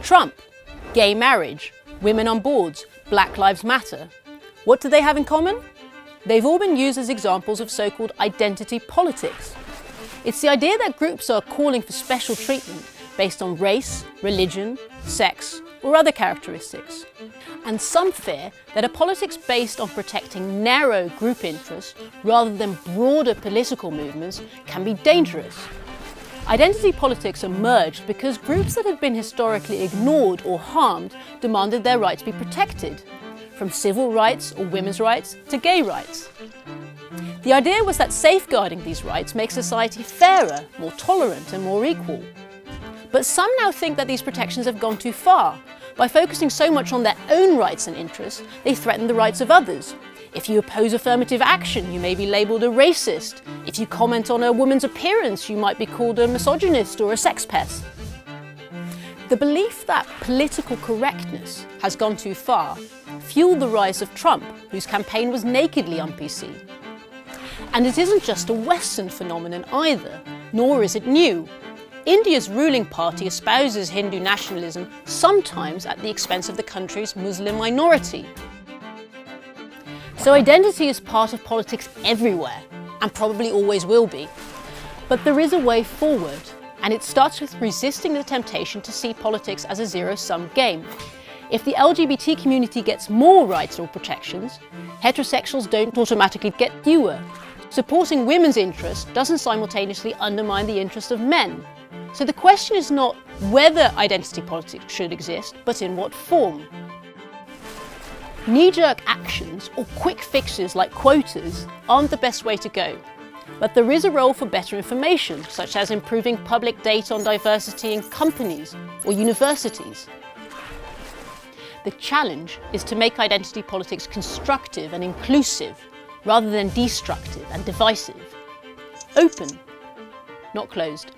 Trump, gay marriage, women on boards, Black Lives Matter. What do they have in common? They've all been used as examples of so-called identity politics. It's the idea that groups are calling for special treatment based on race, religion, sex, or other characteristics. And some fear that a politics based on protecting narrow group interests rather than broader political movements can be dangerous. Identity politics emerged because groups that had been historically ignored or harmed demanded their rights be protected, from civil rights or women's rights to gay rights. The idea was that safeguarding these rights makes society fairer, more tolerant and more equal. But some now think that these protections have gone too far. By focusing so much on their own rights and interests, they threaten the rights of others. If you oppose affirmative action, you may be labelled a racist. If you comment on a woman's appearance, you might be called a misogynist or a sex pest. The belief that political correctness has gone too far fueled the rise of Trump, whose campaign was nakedly un-PC. And it isn't just a Western phenomenon either, nor is it new. India's ruling party espouses Hindu nationalism, sometimes at the expense of the country's Muslim minority. So identity is part of politics everywhere, and probably always will be. But there is a way forward, and it starts with resisting the temptation to see politics as a zero-sum game. If the LGBT community gets more rights or protections, heterosexuals don't automatically get fewer. Supporting women's interests doesn't simultaneously undermine the interests of men. So the question is not whether identity politics should exist, but in what form. Knee-jerk actions or quick fixes like quotas aren't the best way to go. But there is a role for better information, such as improving public data on diversity in companies or universities. The challenge is to make identity politics constructive and inclusive, rather than destructive and divisive. Open, not closed.